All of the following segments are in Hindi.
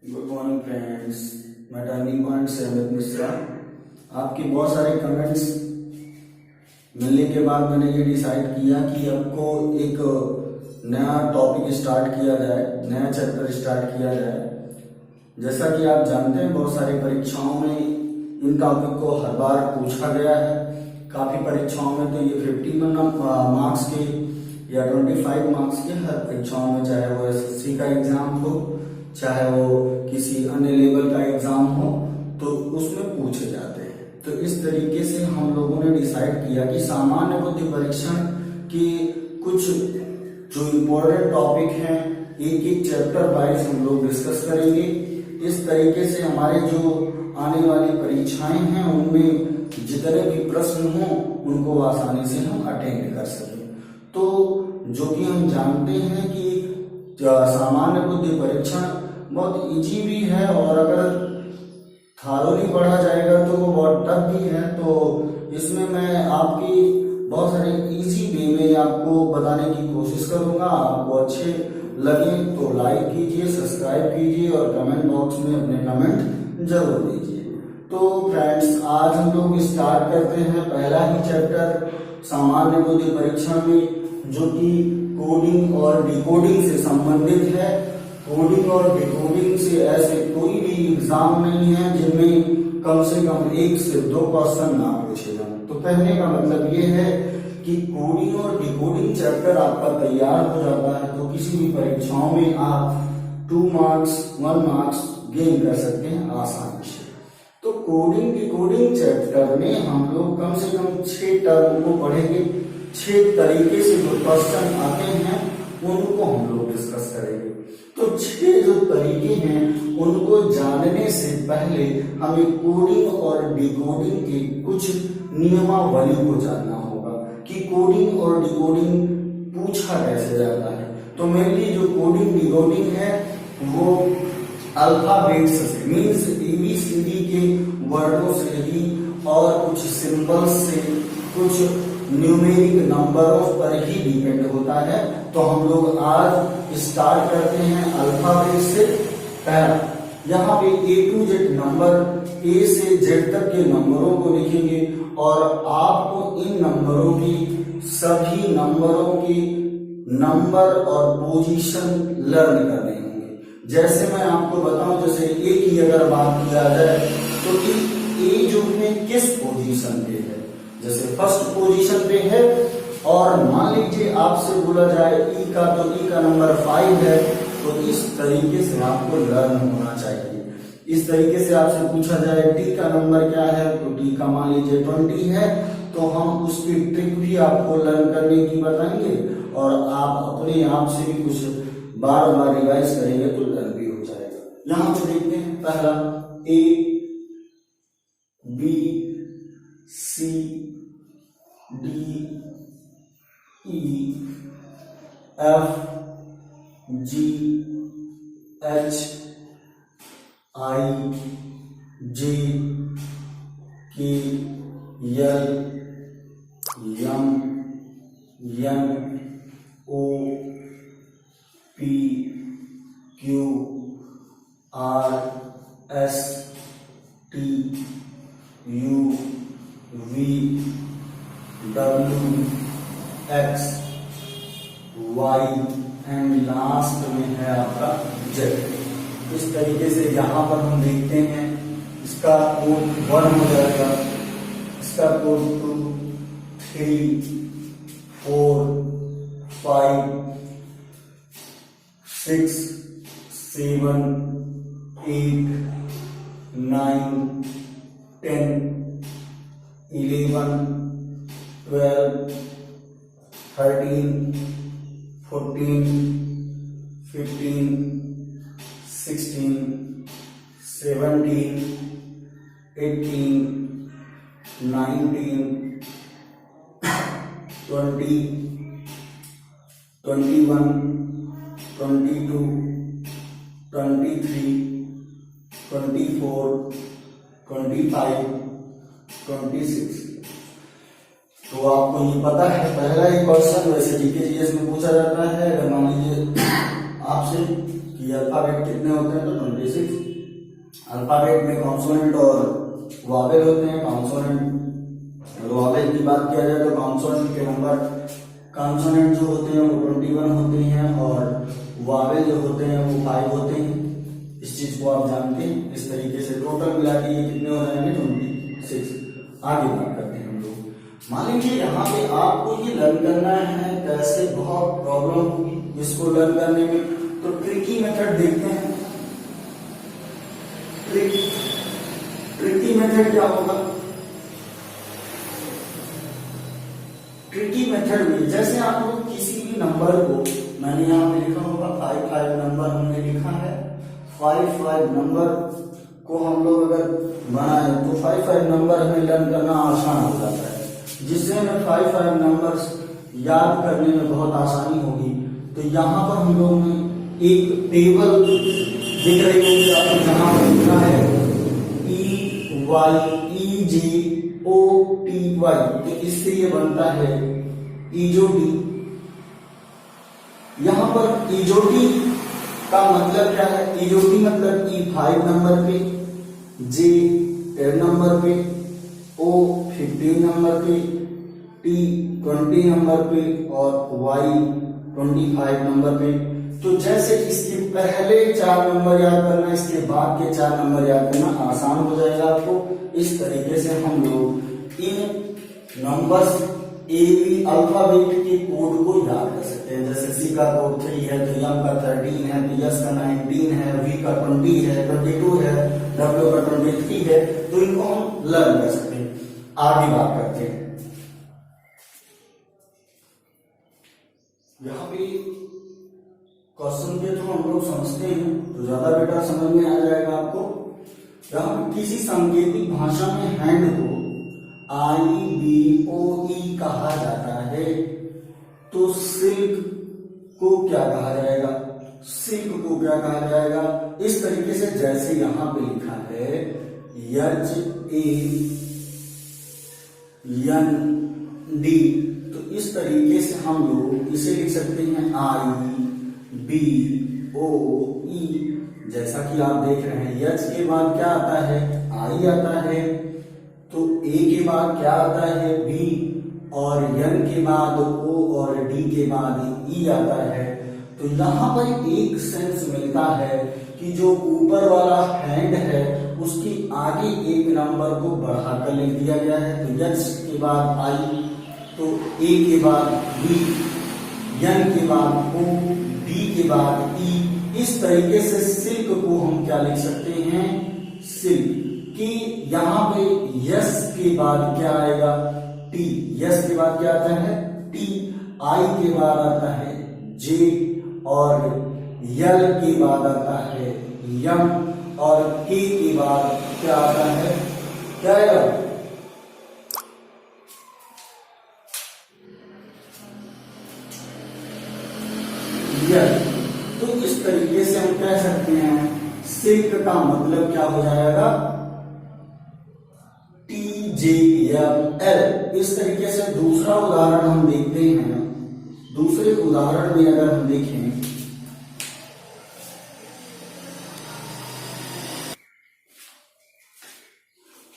गुड मॉर्निंग फ्रेंड्स, मैं टर्निंग पॉइंट से अमित मिश्रा। आपके बहुत सारे कमेंट्स मिलने के बाद मैंने ये डिसाइड किया कि आपको एक नया टॉपिक स्टार्ट किया जाए, नया चैप्टर स्टार्ट किया जाए। जैसा कि आप जानते हैं, बहुत सारी परीक्षाओं में इन टॉपिक को हर बार पूछा गया है। काफ़ी परीक्षाओं में तो ये 50 मार्क्स के या 25 मार्क्स के हर परीक्षाओं में, चाहे वो एसएससी का एग्जाम हो, चाहे वो किसी अन्य लेवल का एग्जाम हो, तो उसमें पूछे जाते हैं। तो इस तरीके से हम लोगों ने डिसाइड किया कि सामान्य बुद्धि परीक्षण की कुछ जो इम्पोर्टेंट टॉपिक हैं, एक एक चैप्टर वाइज हम लोग डिस्कस करेंगे। इस तरीके से हमारे जो आने वाली परीक्षाएं हैं उनमें जितने भी प्रश्न हों उनको आसानी से हम अटेंड कर सकें। तो जो कि हम जानते हैं कि सामान्य बुद्धि परीक्षण बहुत इजी भी है, और अगर थारोली पढ़ा जाएगा तो वो बहुत टफ भी है। तो इसमें मैं आपकी बहुत सारे इजी वे में आपको बताने की कोशिश करूंगा। आपको अच्छे लगे तो लाइक कीजिए, सब्सक्राइब कीजिए और कमेंट बॉक्स में अपने कमेंट जरूर दीजिए। तो फ्रेंड्स, आज हम लोग स्टार्ट करते हैं पहला ही चैप्टर सामान्य बुद्धि परीक्षण में, जो कि कोडिंग और डिकोडिंग से संबंधित है। कोडिंग और डिकोडिंग से ऐसे कोई भी एग्जाम नहीं है जिनमें कम से कम 1 से 2 क्वेश्चन ना पूछे जाएं। तो कहने का मतलब ये है कि कोडिंग और डिकोडिंग चैप्टर आपका तैयार हो जाता है तो किसी भी परीक्षाओं में आप 2 मार्क्स 1 मार्क्स गेन कर सकते हैं आसानी से। तो कोडिंग डिकोडिंग चैप्टर में हम लोग कम से कम 6 टर्म को पढ़ेंगे। 6 तरीके से जो क्वेश्चन आते हैं उनको हम लोग डिस्कस करेंगे। तो 6 जो तरीके हैं उनको जानने से पहले हमें कोडिंग और डिकोडिंग के कुछ नियमावली को जानना होगा कि कोडिंग और डिकोडिंग पूछा कैसे जाता है। तो मेनली जो कोडिंग डिकोडिंग है वो अल्फाबेट्स से, मीन्स ABCD के वर्डों से ही और कुछ सिंबल्स से, कुछ न्यूमेरिक नंबरों पर ही डिपेंड होता है। तो हम लोग आज स्टार्ट करते हैं अल्फाबेट से। पहला, यहाँ पे A to Z number, A से Z तक के नंबरों को लिखेंगे और आपको इन नंबरों की, सभी नंबरों की नंबर और पोजीशन लर्न करने होंगे। जैसे मैं आपको बताऊं, जैसे A की अगर बात किया जाए तो A जो है किस पोजीशन पे है, जैसे फर्स्ट पोजीशन पे है। और मान लीजिए आपसे बोला जाए ई का, तो ई का नंबर 5 है। तो इस तरीके से आपको लर्न होना चाहिए। इस तरीके से आपसे पूछा जाए डी का नंबर क्या है, तो डी का मान लीजिए 20 है। तो हम उसकी ट्रिक भी आपको लर्न करने की बताएंगे और आप अपने आप से भी कुछ बार बार रिवाइज करेंगे तो लर्न भी हो जाएगा। यहां पे देखते हैं, पहला A B C D E F G H I J K L M N O P Q R S T U V W X Y and last में है आपका Z। इस तरीके से यहाँ पर हम देखते हैं, इसका कोड 1 हो जाएगा, इसका कोड 2 3 4 5 6 7 8 9 10 11 12 13 14 15 16 17 18 19 20 21 22 23 24 25 26। तो आपको ये पता है, पहला ही क्वेश्चन वैसे जीके जीएस में पूछा जाता है। अगर मान लीजिए आपसे कि अल्फाबेट कितने होते हैं, तो 26। अल्फाबेट में कॉन्सोनेंट और वावेल होते हैं। कॉन्सोनेंट वावेल की बात किया जाए तो कॉन्सोनेंट के नंबर, कॉन्सोनेंट जो होते हैं वो 21 होते हैं और वावेल जो होते हैं वो 5 होते हैं। इस चीज को आप जानते हैं। इस तरीके से टोटल मिला के ये कितने हो जाएंगे, 26। आगे बात करते हैं हम लोग। मान लीजिए यहाँ पे आपको ये लर्न करना है, कैसे बहुत प्रॉब्लम होगी इसको लर्न करने में, तो ट्रिकी मेथड देखते हैं। ट्रिकी मेथड क्या होगा? ट्रिकी मेथड में जैसे आप लोग किसी भी नंबर को, मैंने यहाँ पे लिखा होगा 5 नंबर हमने लिखा है। 5 नंबर को हम लोग अगर बनाए तो 5 नंबर हमें लर्न करना आसान हो जाता है, जिससे हमें 5 नंबर याद करने में बहुत आसानी होगी। तो यहाँ पर हम लोगों ने एक टेबल दिख रही होगी आपको, जहाँ पर लिखा है EYEJOTY, तो इससे ये बनता है ईजोटी। यहाँ पर ईजोटी का मतलब क्या है? ईजोटी मतलब E 5 नंबर पे, J 10 नंबर पे, O 15 नंबर पे, T 20 नंबर पे और Y 25 नंबर पे। तो जैसे इसके पहले 4 नंबर याद करना, इसके बाद के 4 नंबर याद करना आसान हो जाएगा आपको। इस तरीके से हम लोग इन नंबर्स AB अल्फाबेट के कोड को याद कर सकते हैं। जैसे C का कोड 3 है, तो M का 13 है, तो S का 19 है, V का 20 है, 22 है, W का 23 है, तो इनको हम लर्न कर सकते हैं। आगे बात करते हैं। यहाँ पे क्वेश्चन के जो हम लोग समझते हैं तो ज्यादा बेटर समझ में आ जाएगा आपको। यहाँ किसी सांकेतिक भाषा में हैंड को IBOE कहा जाता है, तो सिल्क को क्या कहा जाएगा? सिल्क को क्या कहा जाएगा? इस तरीके से जैसे यहाँ पे लिखा है HAND, तो इस तरीके से हम लोग इसे लिख सकते हैं IBOE। जैसा कि आप देख रहे हैं, H के बाद क्या आता है? I आता है, तो A के बाद क्या आता है? B, और N के बाद O और D के बाद E आता है। तो यहाँ पर एक सेंस मिलता है कि जो ऊपर वाला हैंड है उसकी आगे एक नंबर को बढ़ाकर लिख दिया गया है। तो H के बाद I, तो A के बाद B, N के बाद O, D के बाद E। इस तरीके से सिल्क को हम क्या लिख सकते हैं? सिल्क। कि यहाँ पे यस के बाद क्या आएगा? टी। यस के बाद क्या आता है? टी। आई के बाद आता है जे, और यल के बाद आता है यम, और के के बाद क्या आता है? क्या आएगा? यल। तो इस तरीके से हम कह सकते हैं सिल्क का मतलब क्या हो जाएगा? TJL। इस तरीके से दूसरा उदाहरण हम देखते हैं। दूसरे उदाहरण में अगर हम देखें,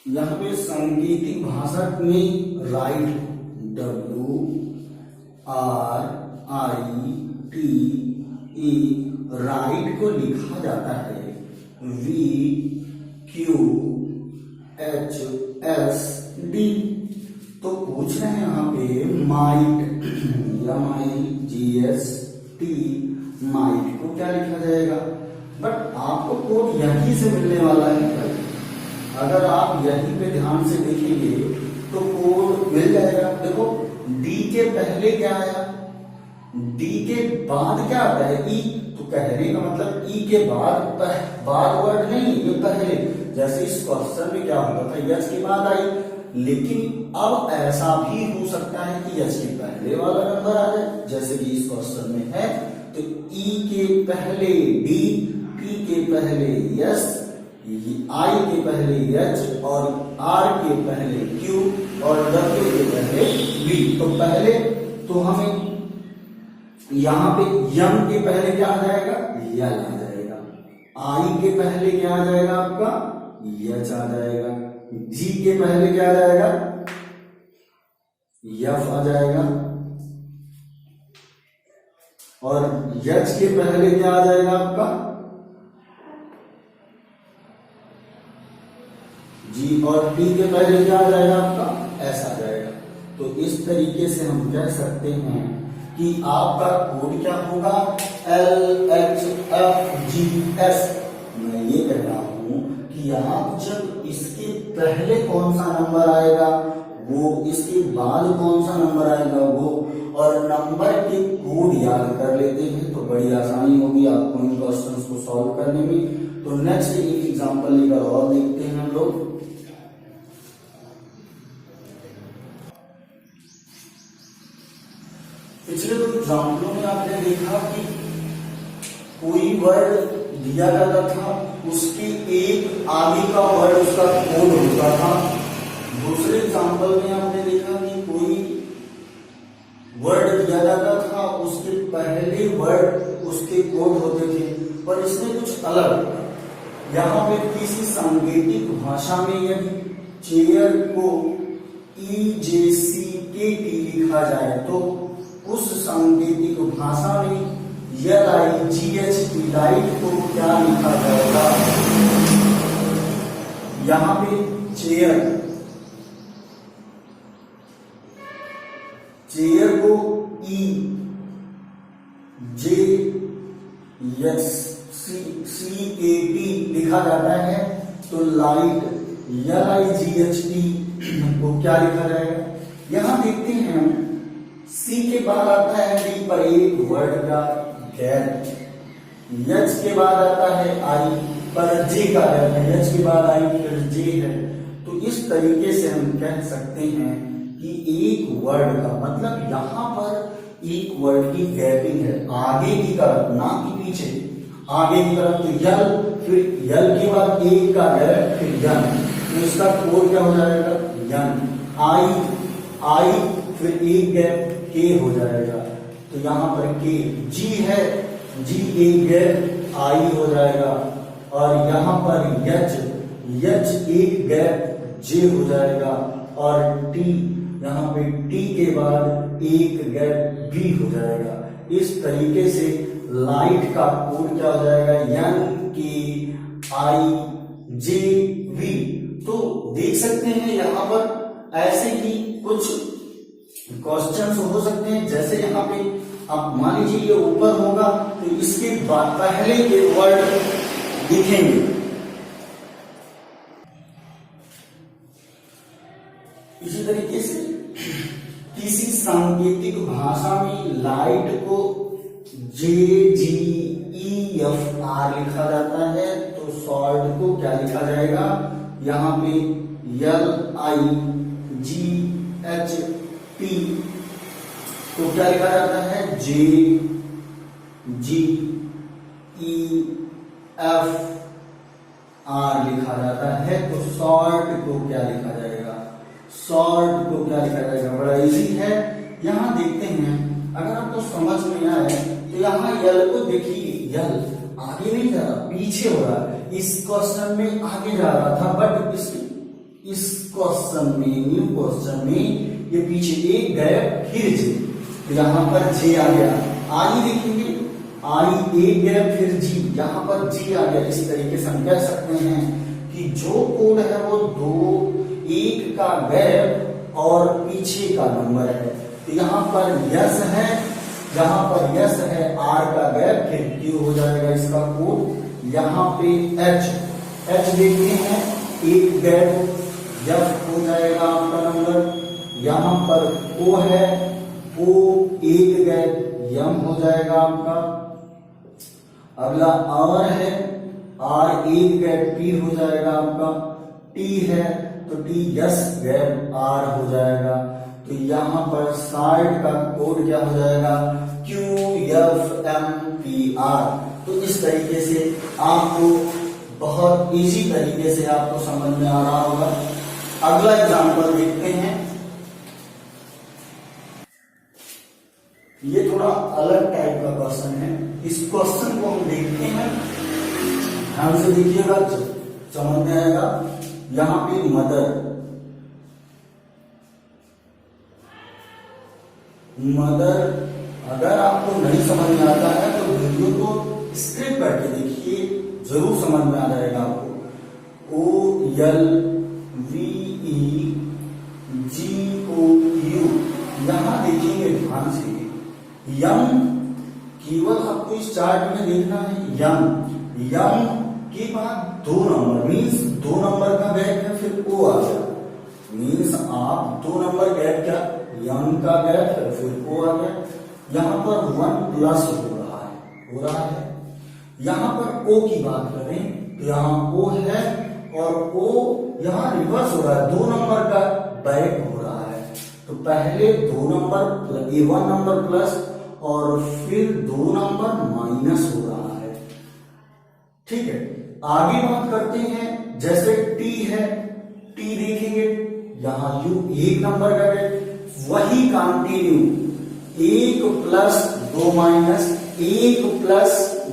यहाँ पे सांकेतिक भाषा में राइट WRITE राइट को लिखा जाता है VQHSD। तो पूछ रहे हैं यहाँ पे माइट, MIGST, माइट को क्या लिखा जाएगा? बट आपको कोड यहीं से मिलने वाला है। अगर आप यहीं पे ध्यान से देखेंगे तो कोड मिल जाएगा। देखो डी के पहले क्या आया? डी के बाद क्या आता है? ई। तो कहने का मतलब ई के बाद वर्ड नहीं, ये पहले। जैसे इस क्वेश्चन में क्या होता था? यच के बाद आई, लेकिन अब ऐसा भी हो सकता है कि यच के पहले वाला नंबर आ जाए, जैसे कि इस क्वेश्चन में है। तो ई के पहले डी, टी के पहले यस, आई के पहले एच, और आर के पहले क्यू, और डब्ल्यू के पहले बी। तो पहले तो हमें यहाँ पे यम के पहले क्या आ जाएगा? यल आ जाएगा। आई के पहले क्या आ जाएगा आपका, एच आ जाएगा। जी के पहले क्या आ जाएगा, एफ आ जाएगा। और एच के पहले क्या आ जाएगा आपका, जी। और टी के पहले क्या आ जाएगा आपका, एस आ जाएगा। तो इस तरीके से हम कह सकते हैं कि आपका कोड क्या होगा, L H F G S. मैं ये कह रहा हूं कि आप जब इसके पहले कौन सा नंबर आएगा वो, इसके बाद कौन सा नंबर आएगा वो, और नंबर के कोड याद कर लेते हैं तो बड़ी आसानी होगी आपको इन क्वेश्चंस को सॉल्व करने में। तो नेक्स्ट एक एग्जांपल लेकर और देखते हैं हम लोग। पिछले दो एग्जाम्पलों में आपने देखा कि कोई वर्ड दिया जाता था, उसके एक आगे का वर्ड उसका कोड होता था। दूसरे एग्जाम्पल में आपने देखा कि कोई वर्ड दिया जाता था, उसके पहले वर्ड उसके कोड होते थे, पर इसमें कुछ अलग। यहाँ पे किसी सांकेतिक भाषा में यदि चेयर को EJCKT लिखा जाए तो उस सांकेतिक भाषा में LIGHT लाइट को क्या लिखा जाएगा। यहाँ पे चेयर को EJCKT लिखा जाता है, तो लाइट LIGHT को क्या लिखा जाएगा। यहां देखते हैं हम, सी के बाद आता है डी पर एक वर्ड का गैप, एच के बाद आता है आई पर जे का गैप है, एच के बाद आई फिर जे है। तो इस तरीके से हम कह सकते हैं कि एक वर्ड का मतलब यहां पर एक वर्ड की गैपिंग है आगे की तरफ, ना कि पीछे, आगे की तरफ। तो यल, फिर यल के बाद एक का गैप, फिर यन, तो इसका कोड क्या हो जाएगा, यन। आई फिर एक गैप के हो जाएगा, तो यहां पर के। जी है, जी एक गैप आई हो जाएगा, और यहां पर यच एक गैप जे हो जाएगा, और टी यहां पे टी के बाद एक गैप बी हो जाएगा। इस तरीके से लाइट का कोड क्या हो जाएगा, NKIJV। तो देख सकते हैं यहां पर ऐसे ही कुछ क्वेश्चंस हो सकते हैं। जैसे यहाँ पे आप मान लीजिए ये ऊपर होगा तो इसके बाद पहले के वर्ड दिखेंगे। इसी तरीके से किसी सांकेतिक भाषा में लाइट को JGEFR लिखा जाता है, तो सॉल्ट को क्या लिखा जाएगा, यहाँ पे LIGHT तो क्या लिखा जाता है, JGEFR लिखा जाता है। तो सॉल्ट को क्या लिखा जाएगा, सॉल्ट को क्या लिखा जाएगा, बड़ा इजी है। यहां देखते हैं, अगर आपको समझ में आए तो यहाँ यल को देखिए, यल आगे नहीं जा रहा, पीछे हो रहा है। इस क्वेश्चन में आगे जा रहा था, बट इस क्वेश्चन में, न्यू क्वेश्चन में ये पीछे एक गैप फिर जे, तो यहाँ पर जे आ गया। आई देखेंगे, आई एक गैप फिर जी, यहाँ पर जी आ गया। इस तरीके से हम कह सकते हैं कि जो कोड है वो दो, एक का गैप और पीछे का नंबर है। तो यहाँ पर यस है, जहां पर यस है, आर का गैप फिर क्यू हो जाएगा इसका कोड। यहाँ पे एच देखते हैं, एक गैप यफ हो जाएगा आपका नंबर। यहाँ पर ओ है, ओ एक गैप यम हो जाएगा आपका। अगला आर है, आर एक गैप पी हो जाएगा आपका। टी है तो टी यस गैप आर हो जाएगा। तो यहाँ पर साइड का कोड क्या हो जाएगा, QFMPR। तो इस तरीके से आपको बहुत इजी तरीके से आपको समझ में आ रहा होगा। अगला एग्जांपल देखते हैं। ये थोड़ा अलग टाइप का क्वेश्चन है। इस क्वेश्चन को हम देखते हैं। ध्यान से देखिएगा, समझ में आएगा। यहाँ पे मदर, मदर अगर आपको नहीं समझ में आता है तो वीडियो को स्क्रिप्ट करके देखिए, जरूर समझ में आ जाएगा आपको। OLVEGOU, यहां देखेंगे ध्यान से, यम केवल आपको इस चार्ट में देखना है। यम के बाद 2 नंबर, मीन्स 2 नंबर का गैप है, फिर ओ आ गया, मीन्स आप 2 नंबर गैप क्या, यम का गैप है, फिर ओ आ गया। यहां पर 1 प्लस हो रहा है। यहां पर ओ की बात करें तो यहां ओ है और ओ यहां रिवर्स हो रहा है, 2 नंबर का बैक हो रहा है। तो पहले 2 नंबर 1 नंबर प्लस और फिर 2 नंबर माइनस हो रहा है। ठीक है, आगे बात करते हैं, जैसे टी है, टी देखेंगे यहां यू 1 नंबर का है, वही continue 1 plus 2 minus, 1 plus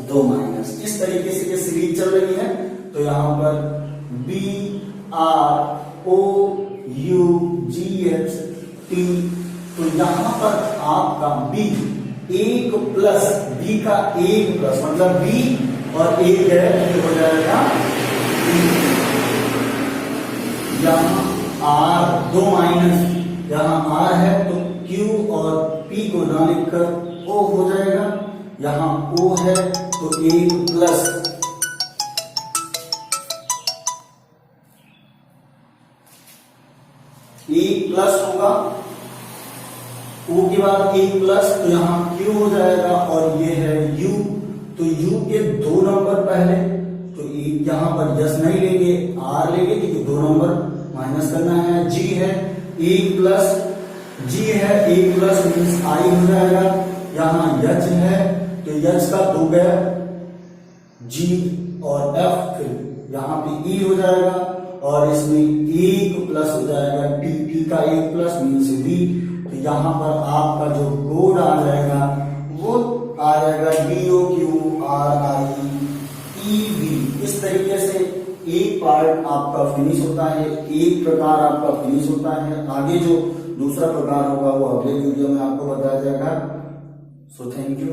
2 minus, इस तरीके से ये सीरीज चल रही है। तो यहां पर BROUGHT, तो यहां पर आपका B 1 प्लस, B का 1 प्लस मतलब B और 1 है, हो जाएगा यहां R 2 माइनस, यहां R है तो Q और P को ना लिखकर O हो जाएगा। यहां O है तो 1 प्लस, होगा, O के बाद 1 प्लस, तो यहां Q हो जाएगा और ये है U, तो U के 2 नंबर पहले, तो यहां पर यस नहीं लेंगे, R लेंगे क्योंकि 2 नंबर माइनस करना है। G है 1 प्लस, G है 1 प्लस मीन्स I हो जाएगा। यहां H है तो H का 2 गैप, G और F, फिर यहां पे E हो जाएगा और इसमें 1 प्लस हो जाएगा, T का 1 प्लस मीन्स B। तो यहां पर आपका जो कोड आ जाएगा वो आ जाएगा DOQRIEV। इस तरीके से एक पार्ट आपका फिनिश होता है, एक प्रकार आपका फिनिश होता है। आगे जो दूसरा प्रकार होगा वो अगले वीडियो में आपको बताया जाएगा। So thank you.